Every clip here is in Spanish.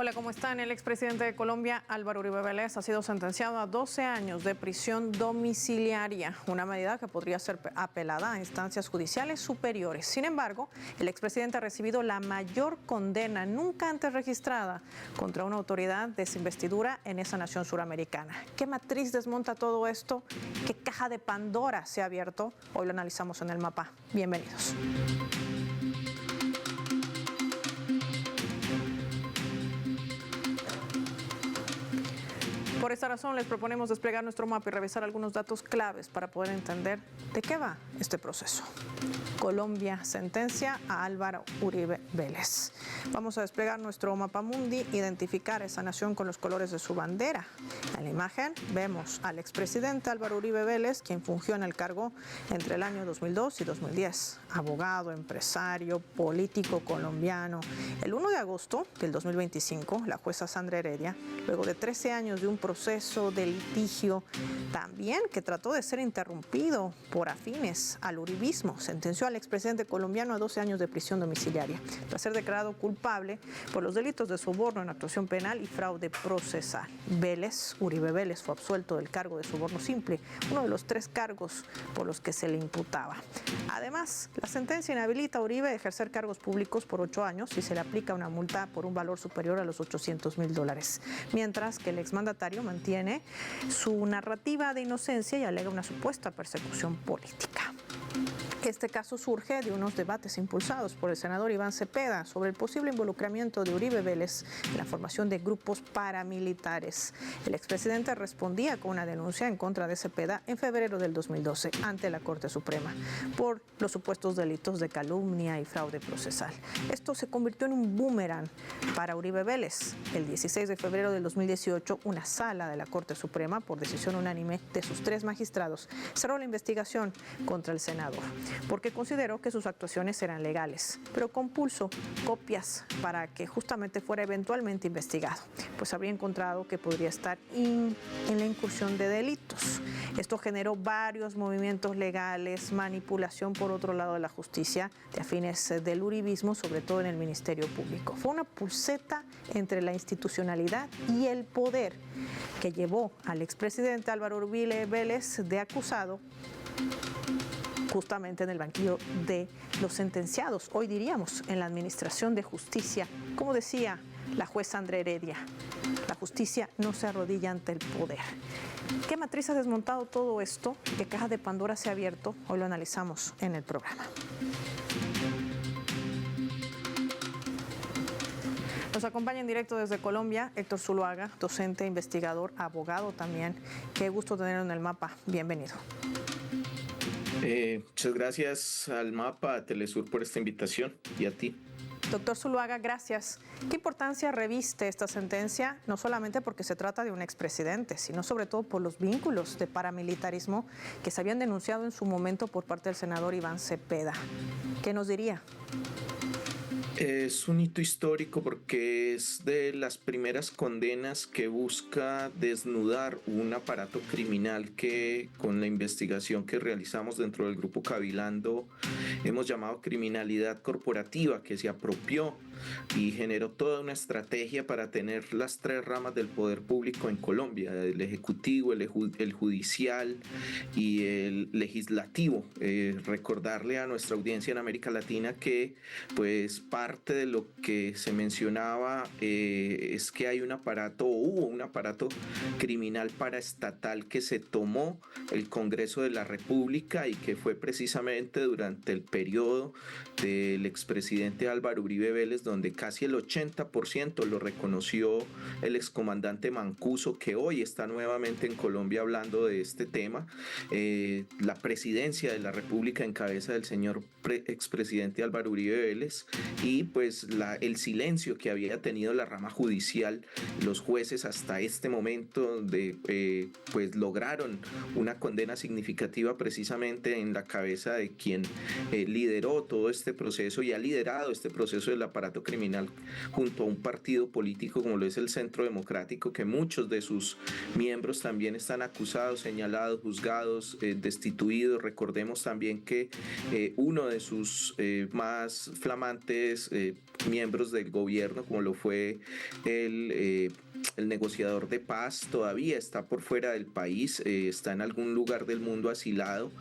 Hola, ¿cómo están? El expresidente de Colombia, Álvaro Uribe Vélez, ha sido sentenciado a 12 años de prisión domiciliaria, una medida que podría ser apelada a instancias judiciales superiores. Sin embargo, el expresidente ha recibido la mayor condena nunca antes registrada contra una autoridad de su investidura en esa nación suramericana. ¿Qué matriz desmonta todo esto? ¿Qué caja de Pandora se ha abierto? Hoy lo analizamos en El Mapa. Bienvenidos. Por esta razón les proponemos desplegar nuestro mapa y revisar algunos datos claves para poder entender de qué va este proceso. Colombia sentencia a Álvaro Uribe Vélez. Vamos a desplegar nuestro mapa mundi, identificar esa nación con los colores de su bandera. En la imagen vemos al expresidente Álvaro Uribe Vélez, quien fungió en el cargo entre el año 2002 y 2010. Abogado, empresario, político colombiano. El 1 de agosto del 2025, la jueza Sandra Heredia, luego de 13 años de un proceso de litigio, también que trató de ser interrumpido por afines al uribismo, sentenció al expresidente colombiano a 12 años de prisión domiciliaria, tras ser declarado culpable por los delitos de soborno en actuación penal y fraude procesal. Uribe Vélez, fue absuelto del cargo de soborno simple, uno de los 3 cargos por los que se le imputaba. Además, la sentencia inhabilita a Uribe de ejercer cargos públicos por 8 años y se le aplica una multa por un valor superior a los $800,000, mientras que el exmandatario mantiene su narrativa de inocencia y alega una supuesta persecución política. Este caso surge de unos debates impulsados por el senador Iván Cepeda sobre el posible involucramiento de Uribe Vélez en la formación de grupos paramilitares. El expresidente respondía con una denuncia en contra de Cepeda en febrero del 2012 ante la Corte Suprema por los supuestos delitos de calumnia y fraude procesal. Esto se convirtió en un boomerang para Uribe Vélez. El 16 de febrero del 2018, una sala de la Corte Suprema, por decisión unánime de sus 3 magistrados, cerró la investigación contra el senador, porque consideró que sus actuaciones eran legales, pero compulsó copias para que justamente fuera eventualmente investigado, pues habría encontrado que podría estar en la incursión de delitos. Esto generó varios movimientos legales, manipulación por otro lado de la justicia, de afines del uribismo, sobre todo en el Ministerio Público. Fue una pulseta entre la institucionalidad y el poder que llevó al expresidente Álvaro Uribe Vélez de acusado justamente en el banquillo de los sentenciados, hoy diríamos en la administración de justicia. Como decía la jueza Sandra Heredia, la justicia no se arrodilla ante el poder. ¿Qué matriz ha desmontado todo esto? ¿Qué caja de Pandora se ha abierto? Hoy lo analizamos en el programa. Nos acompaña en directo desde Colombia Héctor Zuluaga, docente, investigador, abogado también. Qué gusto tenerlo en el mapa. Bienvenido. Muchas gracias al Mapa, a Telesur por esta invitación y a ti. Doctor Zuluaga, gracias. ¿Qué importancia reviste esta sentencia? No solamente porque se trata de un expresidente, sino sobre todo por los vínculos de paramilitarismo que se habían denunciado en su momento por parte del senador Iván Cepeda. ¿Qué nos diría? Es un hito histórico porque es de las primeras condenas que busca desnudar un aparato criminal que, con la investigación que realizamos dentro del Grupo Cavilando, hemos llamado criminalidad corporativa, que se apropió y generó toda una estrategia para tener las 3 ramas del poder público en Colombia: el ejecutivo, el judicial y el legislativo. Recordarle a nuestra audiencia en América Latina que pues parte de lo que se mencionaba es que hay un aparato, o hubo un aparato criminal paraestatal que se tomó el Congreso de la República y que fue precisamente durante el periodo del expresidente Álvaro Uribe Vélez, donde casi el 80% lo reconoció el excomandante Mancuso, que hoy está nuevamente en Colombia hablando de este tema. La presidencia de la República en cabeza del señor expresidente Álvaro Uribe Vélez, y pues el silencio que había tenido la rama judicial, los jueces hasta este momento, donde pues lograron una condena significativa precisamente en la cabeza de quien lideró todo este proceso y ha liderado este proceso del aparato criminal junto a un partido político como lo es el Centro Democrático, que muchos de sus miembros también están acusados, señalados, juzgados, destituidos. Recordemos también que uno de sus más flamantes miembros del gobierno, como lo fue el negociador de paz, todavía está por fuera del país, está en algún lugar del mundo asilado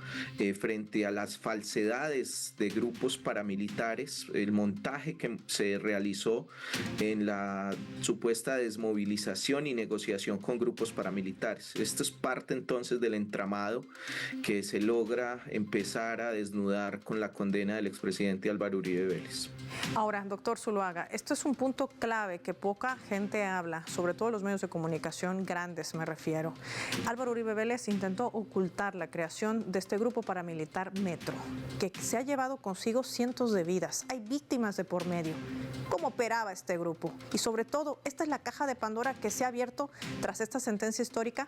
frente a las falsedades de grupos paramilitares, el montaje que se realizó en la supuesta desmovilización y negociación con grupos paramilitares. Esto es parte entonces del entramado que se logra empezar a desnudar con la condena del expresidente Álvaro Uribe Vélez. Ahora, doctor Zuluaga, esto es un punto clave que poca gente habla, sobre todo los medios de comunicación grandes me refiero. Álvaro Uribe Vélez intentó ocultar la creación de este grupo paramilitar Metro, que se ha llevado consigo cientos de vidas. Hay víctimas de por medio. ¿Cómo operaba este grupo? Y sobre todo, ¿esta es la caja de Pandora que se ha abierto tras esta sentencia histórica?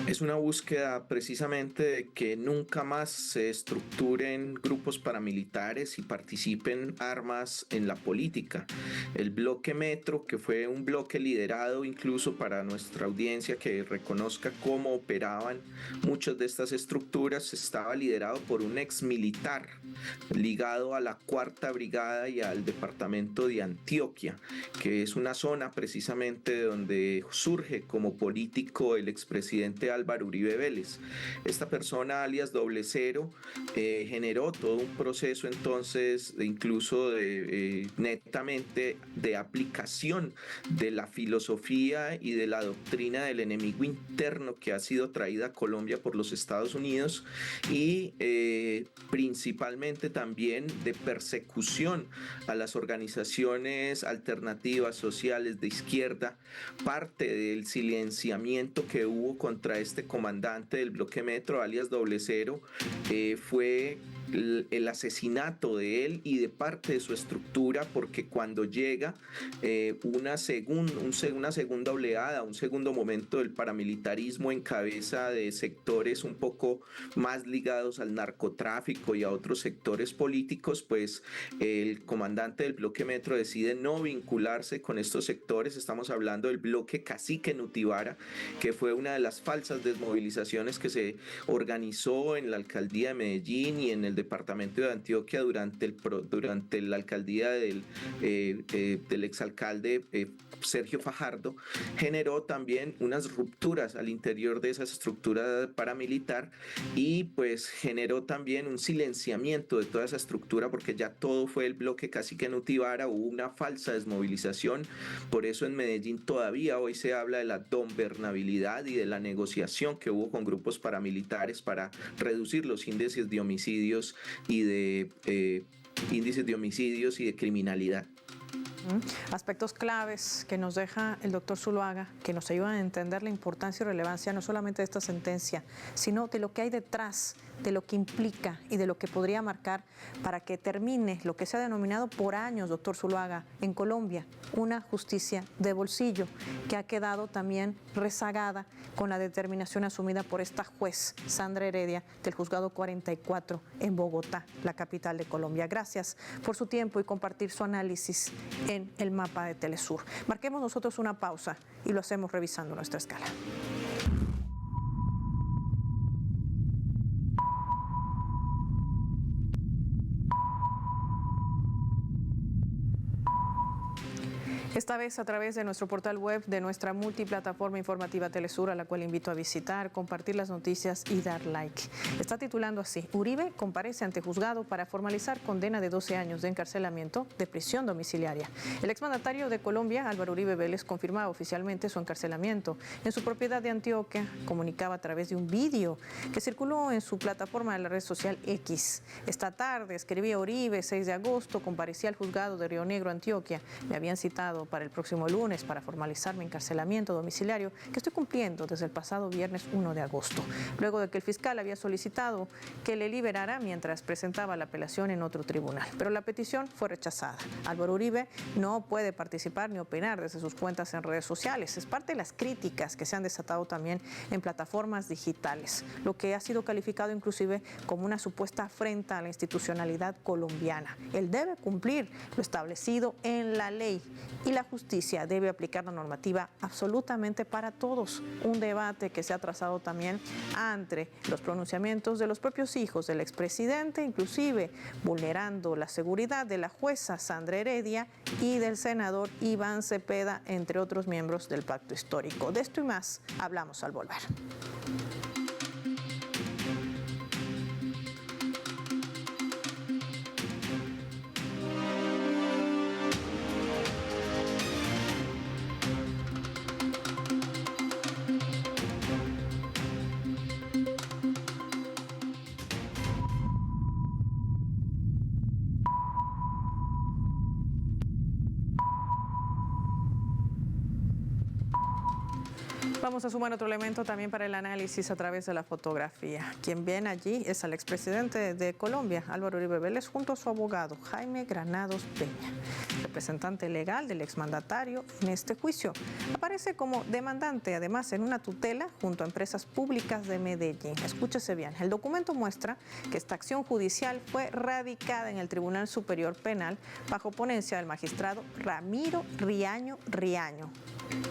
Es una búsqueda precisamente de que nunca más se estructuren grupos paramilitares y participen armas en la política. El bloque Metro, que fue un bloque liderado incluso para nuestra audiencia que reconozca cómo operaban muchas de estas estructuras, estaba liderado por un ex militar ligado a la 4ª Brigada y al departamento de Antioquia, que es una zona precisamente donde surge como político el expresidente Álvaro Uribe Vélez. Esta persona, alias Doble Cero, generó todo un proceso entonces incluso netamente de aplicación de la filosofía y de la doctrina del enemigo interno que ha sido traída a Colombia por los Estados Unidos y principalmente también de persecución a las organizaciones alternativas sociales de izquierda, parte del silenciamiento que hubo contra este comandante del bloque Metro, alias Doble Cero, fue el asesinato de él y de parte de su estructura, porque cuando llega una segunda oleada, un segundo momento del paramilitarismo en cabeza de sectores un poco más ligados al narcotráfico y a otros sectores políticos, pues el comandante del bloque Metro decide no vincularse con estos sectores. Estamos hablando del bloque Cacique Nutibara, que fue una de las falsas desmovilizaciones que se organizó en la alcaldía de Medellín y en el departamento de Antioquia durante la alcaldía del exalcalde Sergio Fajardo. Generó también unas rupturas al interior de esa estructura paramilitar y pues generó también un silenciamiento de toda esa estructura, porque ya todo fue el bloque Cacique Nutibara, hubo una falsa desmovilización. Por eso en Medellín todavía hoy se habla de la donbernabilidad y de la negociación que hubo con grupos paramilitares para reducir los índices de homicidios y de criminalidad. Aspectos claves que nos deja el doctor Zuluaga, que nos ayudan a entender la importancia y relevancia no solamente de esta sentencia, sino de lo que hay detrás, de lo que implica y de lo que podría marcar para que termine lo que se ha denominado por años, doctor Zuluaga, en Colombia, una justicia de bolsillo, que ha quedado también rezagada con la determinación asumida por esta juez, Sandra Heredia, del Juzgado 44 en Bogotá, la capital de Colombia. Gracias por su tiempo y compartir su análisis en el mapa de Telesur. Marquemos nosotros una pausa y lo hacemos revisando nuestra escala. Esta vez a través de nuestro portal web, de nuestra multiplataforma informativa Telesur, a la cual invito a visitar, compartir las noticias y dar like. Está titulando así: Uribe comparece ante juzgado para formalizar condena de 12 años de encarcelamiento de prisión domiciliaria. El exmandatario de Colombia, Álvaro Uribe Vélez, confirmaba oficialmente su encarcelamiento en su propiedad de Antioquia. Comunicaba a través de un vídeo que circuló en su plataforma de la red social X. Esta tarde escribía Uribe: 6 de agosto, comparecía al juzgado de Río Negro, Antioquia. Me habían citado para el próximo lunes para formalizar mi encarcelamiento domiciliario que estoy cumpliendo desde el pasado viernes 1 de agosto, luego de que el fiscal había solicitado que le liberara mientras presentaba la apelación en otro tribunal. Pero la petición fue rechazada. Álvaro Uribe no puede participar ni opinar desde sus cuentas en redes sociales. Es parte de las críticas que se han desatado también en plataformas digitales, lo que ha sido calificado inclusive como una supuesta afrenta a la institucionalidad colombiana. Él debe cumplir lo establecido en la ley y la justicia debe aplicar la normativa absolutamente para todos. Un debate que se ha trazado también ante los pronunciamientos de los propios hijos del expresidente, inclusive vulnerando la seguridad de la jueza Sandra Heredia y del senador Iván Cepeda, entre otros miembros del pacto histórico. De esto y más hablamos al volver. Vamos a sumar otro elemento también para el análisis a través de la fotografía. Quien viene allí es al expresidente de Colombia, Álvaro Uribe Vélez, junto a su abogado, Jaime Granados Peña, representante legal del exmandatario en este juicio. Aparece como demandante, además, en una tutela junto a empresas públicas de Medellín. Escúchese bien, el documento muestra que esta acción judicial fue radicada en el Tribunal Superior Penal bajo ponencia del magistrado Ramiro Riaño Riaño.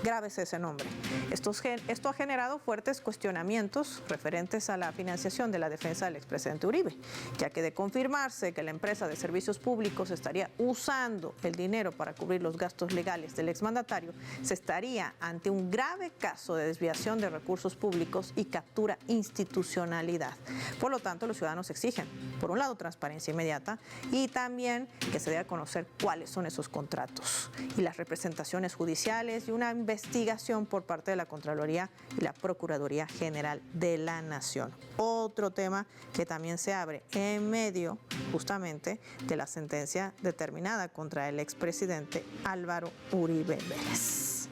Grábese ese nombre. Esto ha generado fuertes cuestionamientos referentes a la financiación de la defensa del expresidente Uribe, ya que de confirmarse que la empresa de servicios públicos estaría usando el dinero para cubrir los gastos legales del exmandatario, se estaría ante un grave caso de desviación de recursos públicos y captura institucionalidad. Por lo tanto, los ciudadanos exigen, por un lado, transparencia inmediata y también que se dé a conocer cuáles son esos contratos y las representaciones judiciales y una investigación por parte de la Contraloría y la Procuraduría General de la Nación. Otro tema que también se abre en medio justamente de la sentencia determinada contra el expresidente Álvaro Uribe Vélez.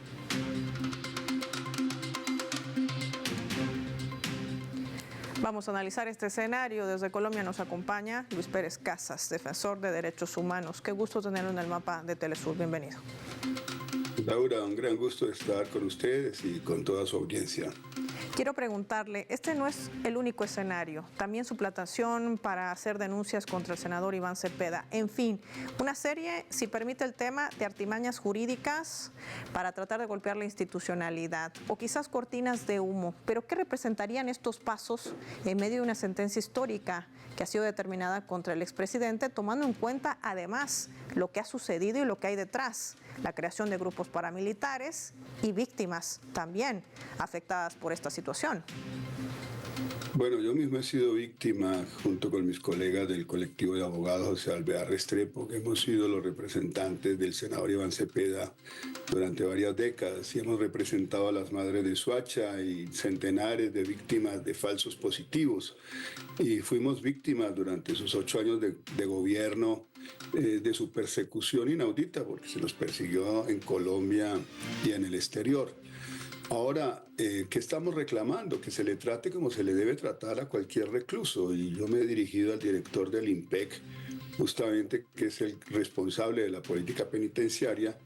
Vamos a analizar este escenario. Desde Colombia nos acompaña Luis Pérez Casas, defensor de derechos humanos. Qué gusto tenerlo en el mapa de Telesur. Bienvenido. Laura, un gran gusto estar con ustedes y con toda su audiencia. Quiero preguntarle, este no es el único escenario, también su plantación para hacer denuncias contra el senador Iván Cepeda, en fin, una serie, si permite el tema, de artimañas jurídicas para tratar de golpear la institucionalidad o quizás cortinas de humo, pero ¿qué representarían estos pasos en medio de una sentencia histórica que ha sido determinada contra el expresidente, tomando en cuenta además lo que ha sucedido y lo que hay detrás? La creación de grupos paramilitares y víctimas también afectadas por esta situación. Bueno, yo mismo he sido víctima, junto con mis colegas del colectivo de abogados José Alvear Restrepo, que hemos sido los representantes del senador Iván Cepeda durante varias décadas y hemos representado a las madres de Soacha y centenares de víctimas de falsos positivos. Y fuimos víctimas durante sus 8 años de gobierno de su persecución inaudita, porque se los persiguió en Colombia y en el exterior. Ahora, ¿qué estamos reclamando? Que se le trate como se le debe tratar a cualquier recluso. Y yo me he dirigido al director del IMPEC, justamente, que es el responsable de la política penitenciaria,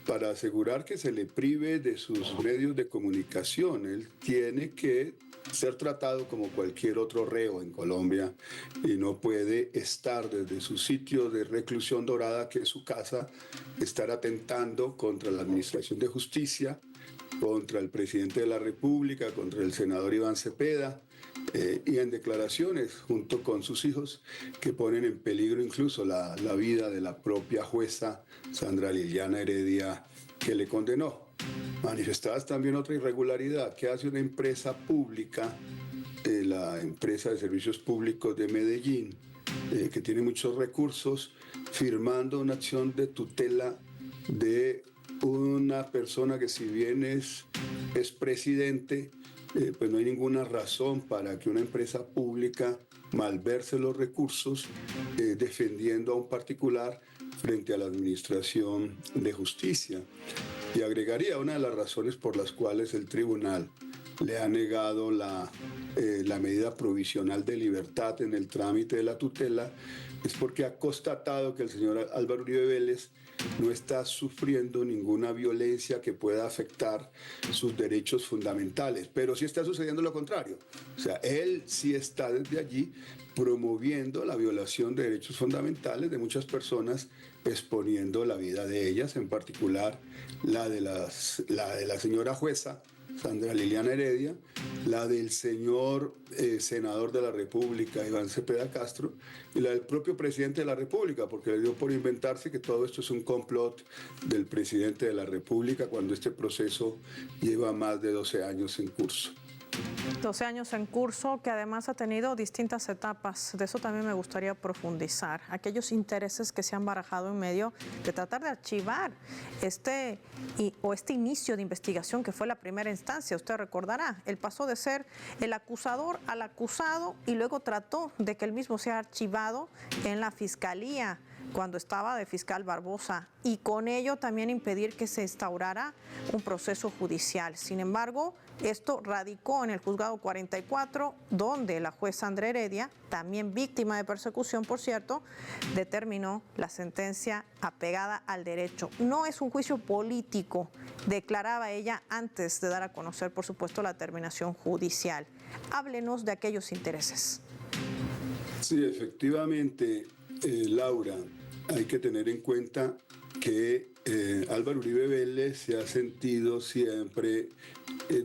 para asegurar que se le prive de sus medios de comunicación. Él tiene que ser tratado como cualquier otro reo en Colombia y no puede estar desde su sitio de reclusión dorada, que es su casa, estar atentando contra la Administración de Justicia, contra el presidente de la República, contra el senador Iván Cepeda, y en declaraciones junto con sus hijos que ponen en peligro incluso la vida de la propia jueza Sandra Liliana Heredia, que le condenó. Manifestadas también otra irregularidad que hace una empresa pública, la empresa de servicios públicos de Medellín, que tiene muchos recursos, firmando una acción de tutela de una persona que, si bien es presidente, pues no hay ninguna razón para que una empresa pública malverse los recursos defendiendo a un particular frente a la Administración de Justicia. Y agregaría, una de las razones por las cuales el tribunal le ha negado la medida provisional de libertad en el trámite de la tutela es porque ha constatado que el señor Álvaro Uribe Vélez no está sufriendo ninguna violencia que pueda afectar sus derechos fundamentales, pero sí está sucediendo lo contrario. O sea, él sí está desde allí promoviendo la violación de derechos fundamentales de muchas personas exponiendo la vida de ellas, en particular la de la señora jueza Sandra Liliana Heredia, la del señor senador de la República, Iván Cepeda Castro, y la del propio presidente de la República, porque le dio por inventarse que todo esto es un complot del presidente de la República cuando este proceso lleva más de 12 años en curso. 12 años en curso, que además ha tenido distintas etapas. De eso también me gustaría profundizar. Aquellos intereses que se han barajado en medio de tratar de archivar este inicio de investigación que fue la primera instancia. Usted recordará, él pasó de ser el acusador al acusado y luego trató de que el mismo sea archivado en la Fiscalía cuando estaba de fiscal Barbosa, y con ello también impedir que se instaurara un proceso judicial. Sin embargo, esto radicó en el juzgado 44, donde la jueza Andrea Heredia, también víctima de persecución, por cierto, determinó la sentencia apegada al derecho. No es un juicio político, declaraba ella antes de dar a conocer, por supuesto, la terminación judicial. Háblenos de aquellos intereses. Sí, efectivamente, Laura, hay que tener en cuenta que Álvaro Uribe Vélez se ha sentido siempre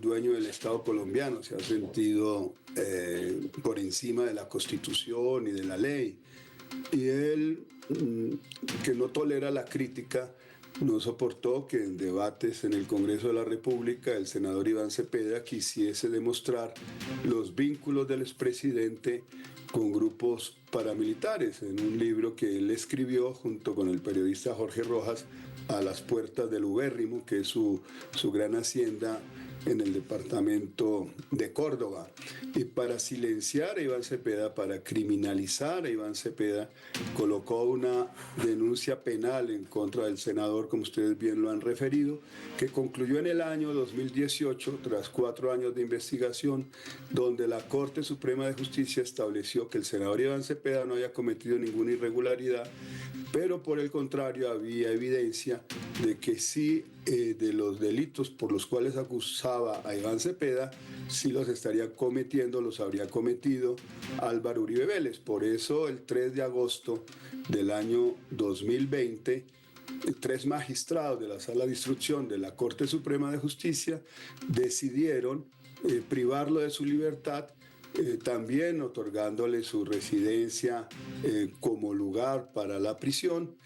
dueño del Estado colombiano, se ha sentido por encima de la Constitución y de la ley. Y él, que no tolera la crítica, no soportó que en debates en el Congreso de la República el senador Iván Cepeda quisiese demostrar los vínculos del expresidente con grupos paramilitares, en un libro que él escribió junto con el periodista Jorge Rojas, A las puertas del Ubérrimo, que es su gran hacienda en el departamento de Córdoba. Y para silenciar a Iván Cepeda, para criminalizar a Iván Cepeda, colocó una denuncia penal en contra del senador, como ustedes bien lo han referido, que concluyó en el año 2018, tras 4 años de investigación, donde la Corte Suprema de Justicia estableció que el senador Iván Cepeda no había cometido ninguna irregularidad, pero por el contrario había evidencia de que sí, de los delitos por los cuales acusaba a Iván Cepeda, sí los habría cometido Álvaro Uribe Vélez. Por eso el 3 de agosto del año 2020, 3 magistrados de la Sala de Instrucción de la Corte Suprema de Justicia decidieron privarlo de su libertad, también otorgándole su residencia como lugar para la prisión.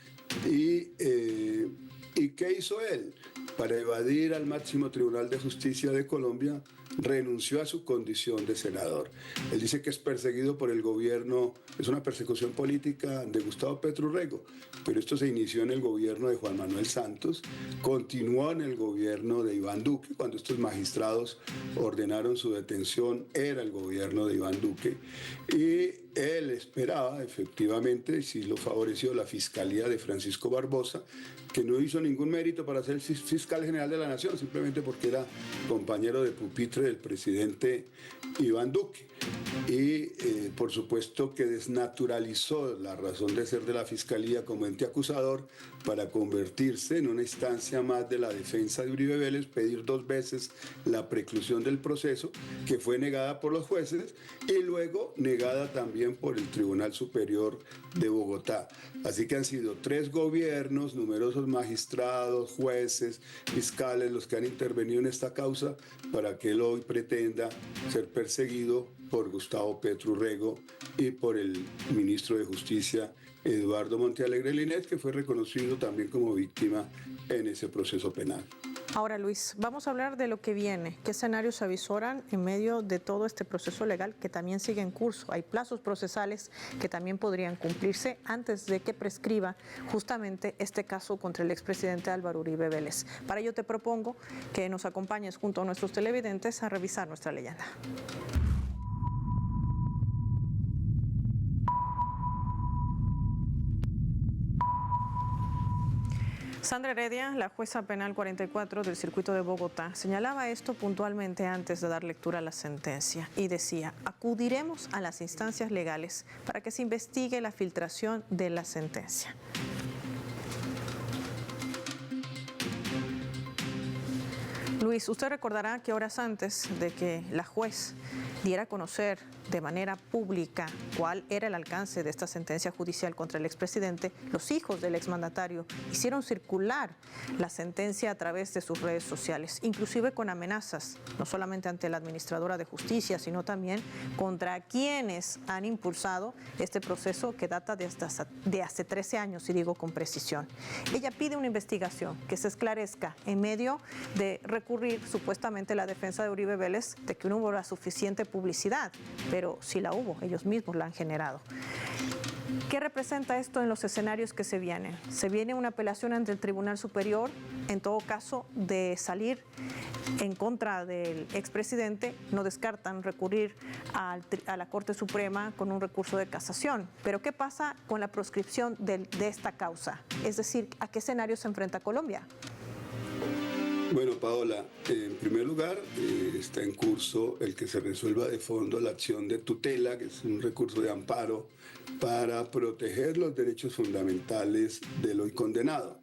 ¿Y qué hizo él? Para evadir al máximo Tribunal de Justicia de Colombia, renunció a su condición de senador. Él dice que es perseguido por el gobierno, es una persecución política de Gustavo Petro Urrego, pero esto se inició en el gobierno de Juan Manuel Santos, continuó en el gobierno de Iván Duque. Cuando estos magistrados ordenaron su detención, era el gobierno de Iván Duque, y él esperaba, efectivamente, si lo favoreció la Fiscalía de Francisco Barbosa, que no hizo ningún mérito para ser fiscal general de la Nación, simplemente porque era compañero de pupitre del presidente Iván Duque. Y por supuesto que desnaturalizó la razón de ser de la Fiscalía como ente acusador para convertirse en una instancia más de la defensa de Uribe Vélez, pedir 2 veces la preclusión del proceso, que fue negada por los jueces y luego negada también por el Tribunal Superior de Bogotá. Así que han sido 3 gobiernos, numerosos magistrados, jueces, fiscales, los que han intervenido en esta causa para que él hoy pretenda ser perseguido por Gustavo Petro Urrego y por el ministro de Justicia, Eduardo Montealegre Linet, que fue reconocido también como víctima en ese proceso penal. Ahora, Luis, vamos a hablar de lo que viene. ¿Qué escenarios se avisoran en medio de todo este proceso legal que también sigue en curso? Hay plazos procesales que también podrían cumplirse antes de que prescriba justamente este caso contra el expresidente Álvaro Uribe Vélez. Para ello te propongo que nos acompañes junto a nuestros televidentes a revisar nuestra leyenda. Sandra Heredia, la jueza penal 44 del Circuito de Bogotá, señalaba esto puntualmente antes de dar lectura a la sentencia y decía: acudiremos a las instancias legales para que se investigue la filtración de la sentencia. Luis, usted recordará que horas antes de que la juez diera a conocer de manera pública cuál era el alcance de esta sentencia judicial contra el expresidente, los hijos del exmandatario hicieron circular la sentencia a través de sus redes sociales, inclusive con amenazas, no solamente ante la administradora de justicia, sino también contra quienes han impulsado este proceso que data de hace 13 años, y digo con precisión. Ella pide una investigación que se esclarezca en medio de recurrir supuestamente la defensa de Uribe Vélez de que no hubo la suficiente publicidad, pero sí la hubo, ellos mismos la han generado. ¿Qué representa esto en los escenarios que se vienen? Se viene una apelación ante el Tribunal Superior, en todo caso de salir en contra del expresidente, no descartan recurrir a la Corte Suprema con un recurso de casación. Pero ¿qué pasa con la proscripción de esta causa? Es decir, ¿a qué escenario se enfrenta Colombia? Bueno, Paola, en primer lugar está en curso el que se resuelva de fondo la acción de tutela, que es un recurso de amparo para proteger los derechos fundamentales del hoy condenado.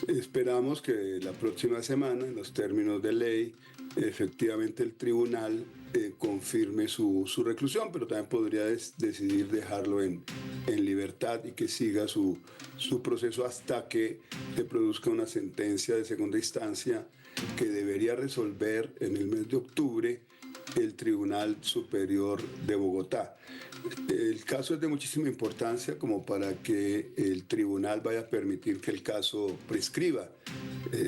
Esperamos que la próxima semana, en los términos de ley, efectivamente el tribunal confirme su reclusión, pero también podría decidir dejarlo en libertad y que siga su proceso hasta que se produzca una sentencia de segunda instancia que debería resolver en el mes de octubre el Tribunal Superior de Bogotá. El caso es de muchísima importancia como para que el tribunal vaya a permitir que el caso prescriba.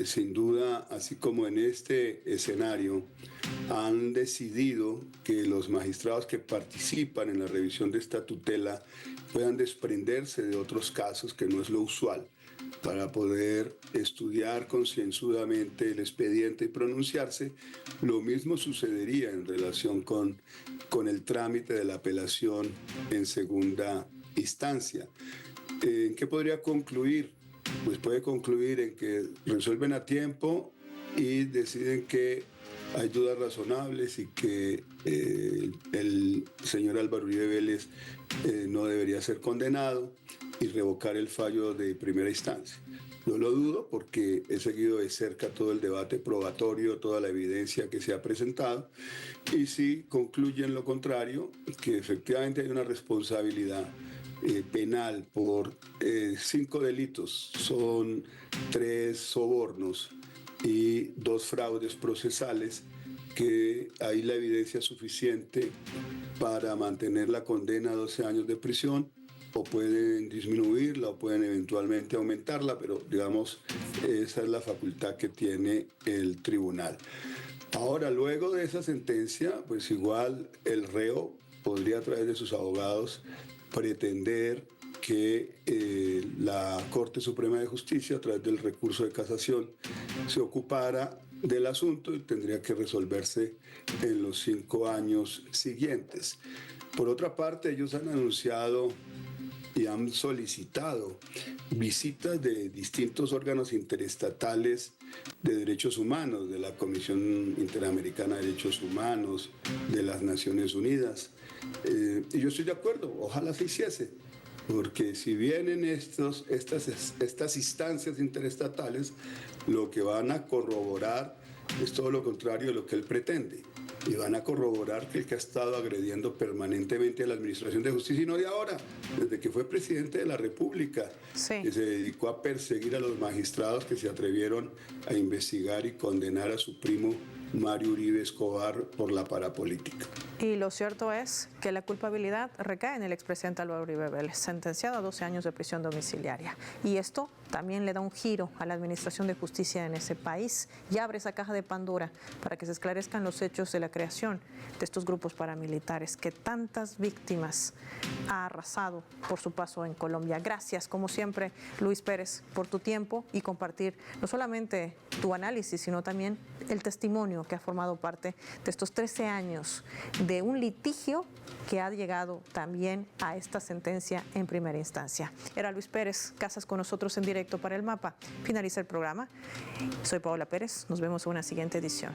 Sin duda, así como en este escenario, han decidido que los magistrados que participan en la revisión de esta tutela puedan desprenderse de otros casos, que no es lo usual, para poder estudiar concienzudamente el expediente y pronunciarse. Lo mismo sucedería en relación con el trámite de la apelación en segunda instancia. ¿En qué podría concluir? Pues puede concluir en que resuelven a tiempo y deciden que hay dudas razonables y que el señor Álvaro Uribe Vélez no debería ser condenado y revocar el fallo de primera instancia. No lo dudo porque he seguido de cerca todo el debate probatorio, toda la evidencia que se ha presentado, y si concluyen lo contrario, que efectivamente hay una responsabilidad penal por 5 delitos, son 3 sobornos y 2 fraudes procesales, que hay la evidencia suficiente para mantener la condena a 12 años de prisión, o pueden disminuirla o pueden eventualmente aumentarla, pero digamos, esa es la facultad que tiene el tribunal. Ahora, luego de esa sentencia, pues igual el reo podría, a través de sus abogados, pretender que la Corte Suprema de Justicia, a través del recurso de casación, se ocupara del asunto y tendría que resolverse en los 5 años siguientes. Por otra parte, ellos han anunciado y han solicitado visitas de distintos órganos interestatales de derechos humanos, de la Comisión Interamericana de Derechos Humanos, de las Naciones Unidas. Y yo estoy de acuerdo, ojalá se hiciese, porque si vienen estas instancias interestatales, lo que van a corroborar es todo lo contrario de lo que él pretende. Y van a corroborar que el que ha estado agrediendo permanentemente a la Administración de Justicia, y no de ahora, desde que fue presidente de la República, sí, que se dedicó a perseguir a los magistrados que se atrevieron a investigar y condenar a su primo Mario Uribe Escobar por la parapolítica. Y lo cierto es que la culpabilidad recae en el expresidente Álvaro Uribe Vélez, sentenciado a 12 años de prisión domiciliaria. Y esto también le da un giro a la administración de justicia en ese país y abre esa caja de Pandora para que se esclarezcan los hechos de la creación de estos grupos paramilitares que tantas víctimas ha arrasado por su paso en Colombia. Gracias, como siempre, Luis Pérez, por tu tiempo y compartir no solamente tu análisis, sino también el testimonio que ha formado parte de estos 13 años de un litigio que ha llegado también a esta sentencia en primera instancia. Era Luis Pérez Casas con nosotros en directo para El Mapa. Finaliza el programa. Soy Paola Pérez. Nos vemos en una siguiente edición.